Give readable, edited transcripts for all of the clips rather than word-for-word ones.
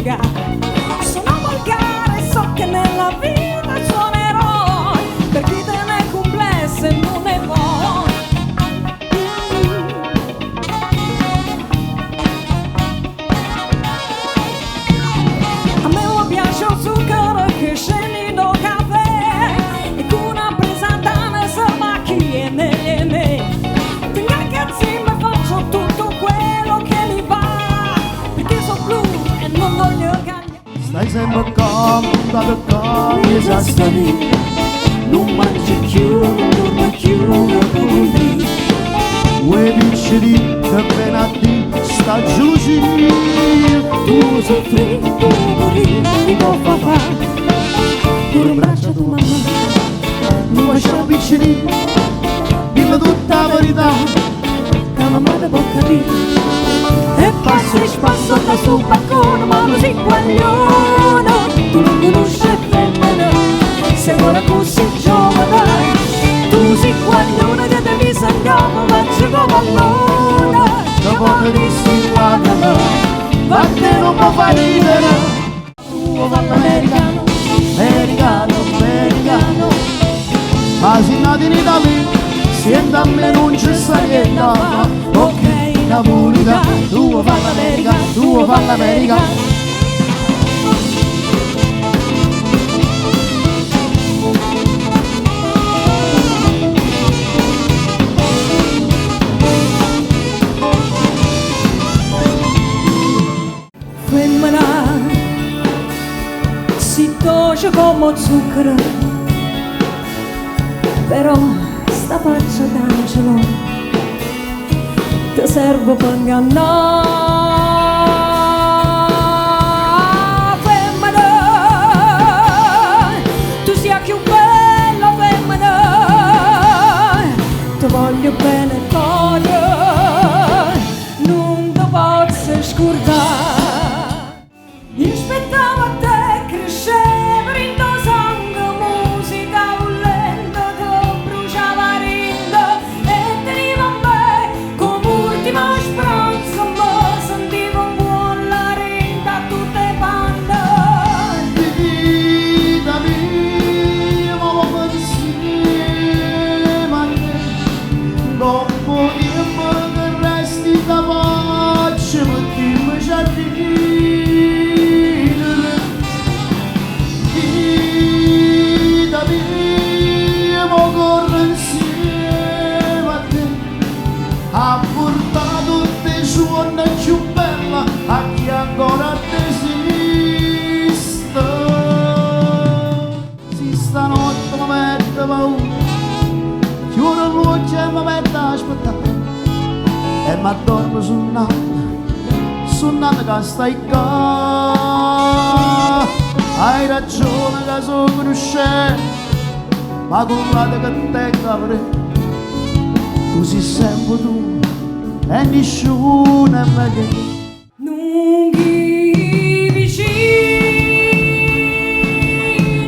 volgare. Sono volgare, so che nella vita suonerò per chi te ne è complesso e non ne può. A me mi piace il zucchero che scendi do caffè e con una presentana se macchi e me. Ti ragazzi mi faccio tutto quello che mi va perché sono blu e non voglio cambiare. Stai sempre comoda come già stavi. Non mangi più, non mi chiudo con te. Vuoi vincere che ben a te sta giusi. Tu soffri, tu morì, ti può papà. Tu abbraccia tua mamma. Non lasciamo vincere. Dillo tutta la verità. Che mamma ti può capire. E passo e spasso da sul balcone, ma così guaglione. Tu non conosci femmina, sei ancora così giovane. Tu sei guaglione che devi sangiamo, ma c'è come allora. Dopo che dissi guardami, vatte non può far ridere. Tu va l'americano, Americano, americano. Ma se nati in Italia, siente a me non c'è sta niente. Ok, Napolita, tu fa l'America, tu fa l'America. femmina si dolce come zucchero, però sta faccia d'angelo ti serve per ingannare. Femmina, tu sia più bella femmina, ti voglio bene voglio, non ti posso scordare. Io aspettavo a te crescere in tuo sangue, musica volendo, ti bruciava rinda e teniva a me come ultima speranza, ma sentivo un buon la rinda a tutte le bande. Vita mia, ma insieme a te, dopo tempo che resti da pace, ma ti mi giardini. Ha portato te suona più bella a chi ancora desiste. Si stanotte mi mette paura, chiudo l'occhio e mi mette a aspettare e mi addormo sul nato che stai qua. Hai ragione che sono conoscente, ma con la che te capre. Tu sei sempre tu e nessuno è meglio. Lunghi vicini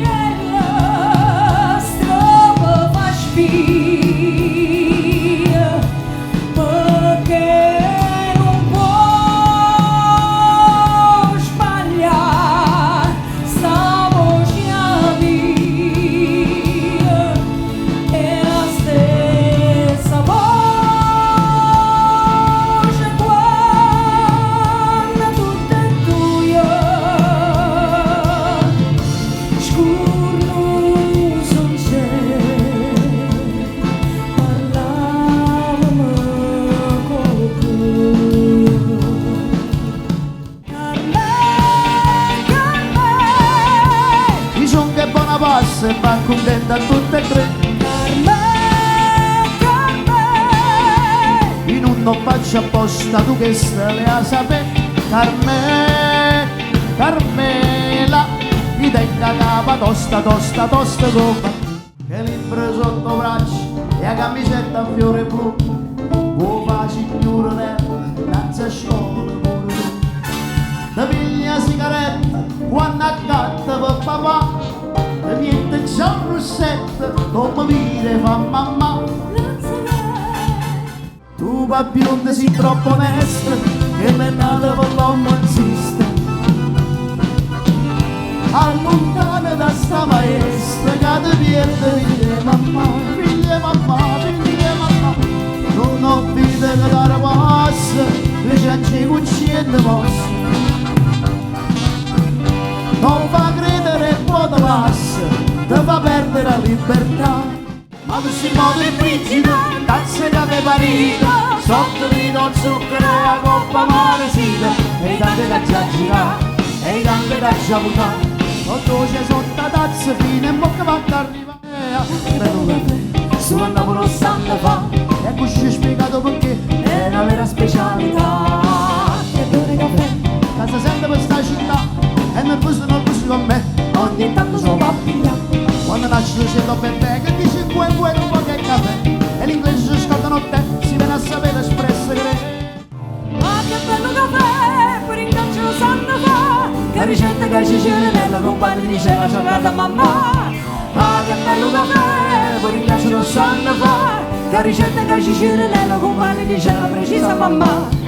alla strada fa spia, perché non può sbagliare sta voce mia, è la stessa voce quando tutto è tuo, scuro non c'è, parlavamo con Carmen. Io son che buona passa e va contenta a tutte e tre. Io non faccio apposta, tu che stai le a sapere. Carmela, mi tenga capa tosta, tosta, tosta come che libro sotto braccio e la camicetta a fiore blu. Vuoi fa signora nella, danza a scuola pure tu. Da piglia sigaretta quando accatta per papà, e niente c'è un rossetto come dire fa mamma. Tu va bionda sei troppo onesta che me nata per l'uomo insiste, allontana da sta maestra che ti pierde figlia mamma, figlia mamma, figlia mamma. Non ho vita che dare passa, le ciance cucciette mosse. Non fa credere e poi te passa, ti fa perdere la libertà. Ma tu sei modo di principe, tazza che mi parita, sotto vino zucchero e la coppa maresina, e i tante che già girato, e i tante che già buttato, sotto c'è sotto la tazza fine e bocca fatta arrivare. Bello caffè, sulla Napoli Santa fa, e così spiegato perché è una vera specialità. Che buone caffè, Casa sente per sta città, e nervoso con me, ogni tanto sono pappiglia. quando nasce c'è bebè che dice vuoi un po' che caffè, e l'inglese si scordano te, si viene a sapere espresso che Ma che bello caffè, per ingancio sanno fa, che ricetta che ci c'è nella compagna diceva giocata mamma. Ma che bello caffè, per ingancio sanno fa, che ricetta che ci c'è nella compagna diceva precisa mamma.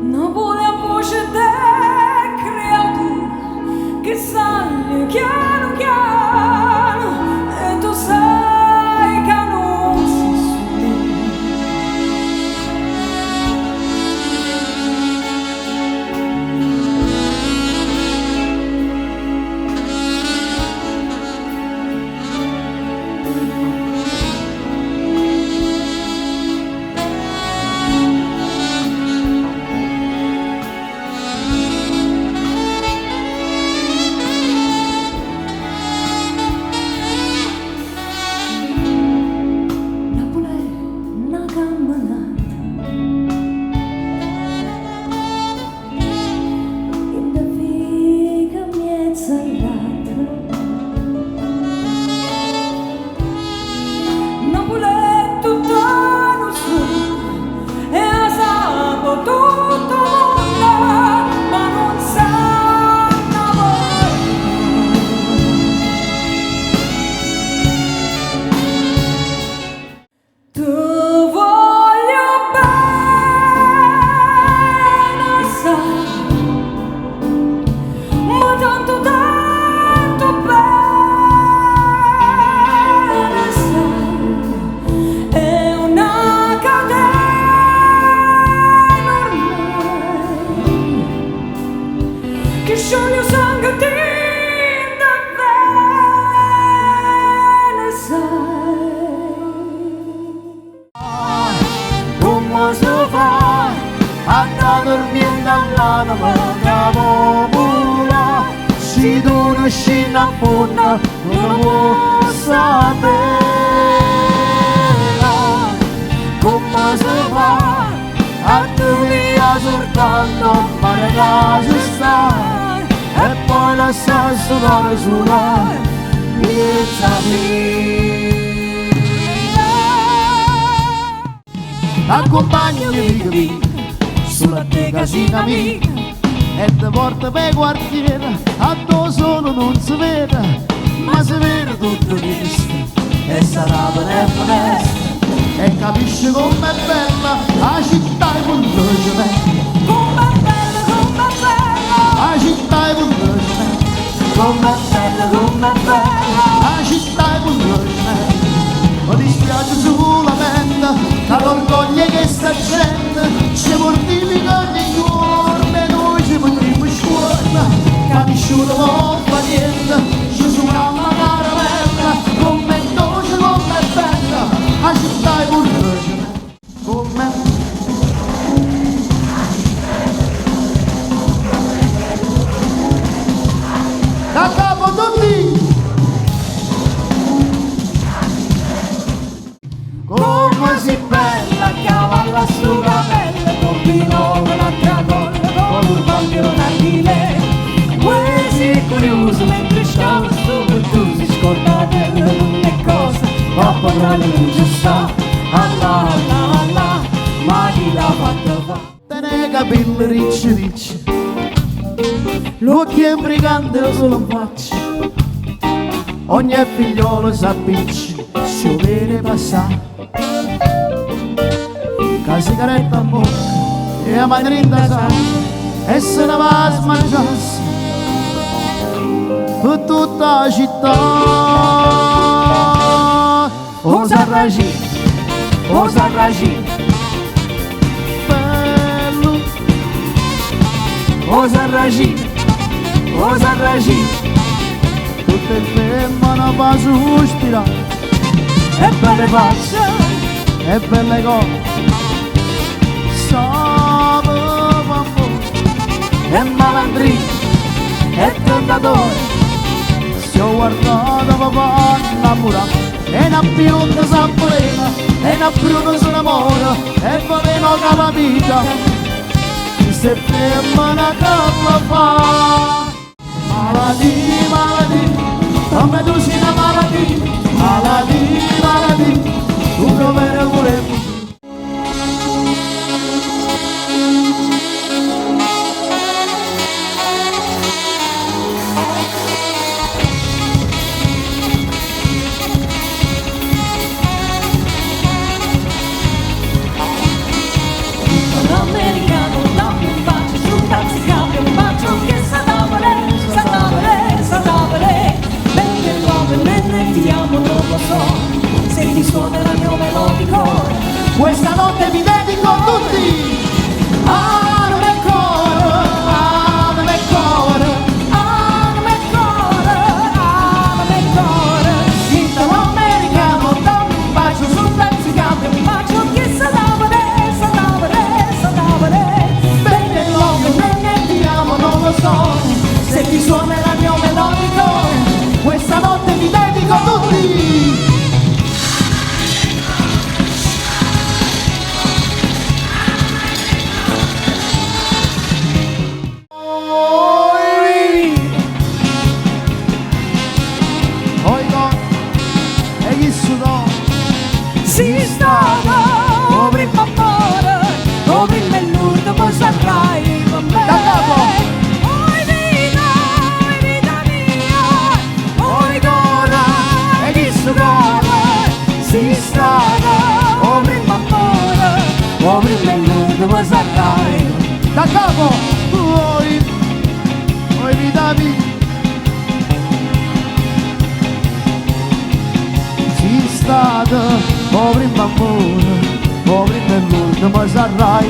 Napoli a voce de creatura che sale piano piano e tu sai che non si scioglie sangue di come si fa a dormire all'anima che vola, si dona scena a fonda non può sapere come si fa a dormire soltanto mare che sta e poi lasciare suonare sulla piazza accompagnami mica sulla te casina amica e ti porta per quartiere a dove solo non si vede ma si vede tutto visto e sarà per finestra e capisci com'è bella la città e punto ci mette com'è bella la città e punto ci mette com'è bella tanta gente ci mortifica ogni giorno e noi ci potremmo scuola capisciuto non fa niente ci suona una caramella come dolce come bella a città e pure come da capo tutti Come si bella, cavalla stu capello, con binocolo a tracollo, con un pantalone a chile. Uè, si curioso mentre stavo sto per tu si scordatello, non è cosa, troppo grande non ci sta. Allah, Allah, Allah, ma chi l'ha fatto fa? te ne capelli ricci ricci l'occhio è brigante lo solo un faccia ogni figliolo s'appicci si vede passare la sigaretta a bocca e la madrinda sa e se ne va a smangiarsi per tutta la città Osa ragì, bello osa ragì, tutte le femmine fa sospira e belle facce, e belle cose sapeva e malandri, e tentatore. si ho guardato papà innamorato e una più s'appureva e una più si innamora e voleva che la vita se femmina che la fa maladì come tu sei una maladì tu come volevi L'americano dammi un bacio su un taxicabrio, un bacio che sa davvero, belle nuove, me ti amo, non lo so, se ti suona il mio melodico, questa notte mi dedico a tutti anima e cuore anima e cuore, italo-americano dammi un bacio su un taxicabrio un bacio che sa davvero, belle nuove, me ti amo, non lo so se ti suona il mio melodico questa notte mi dedico a tutti oigo e gli sudò si stava, o prima amore, o prima il nudo, poi saprai con me. Da capo. Oi vita mia, oi gora, e chi su cuore, si stava, o prima amore, o prima il nudo, poi saprai. da capo oi vita mia sei stata, oh prima amore, oh prima il mondo, ma sarai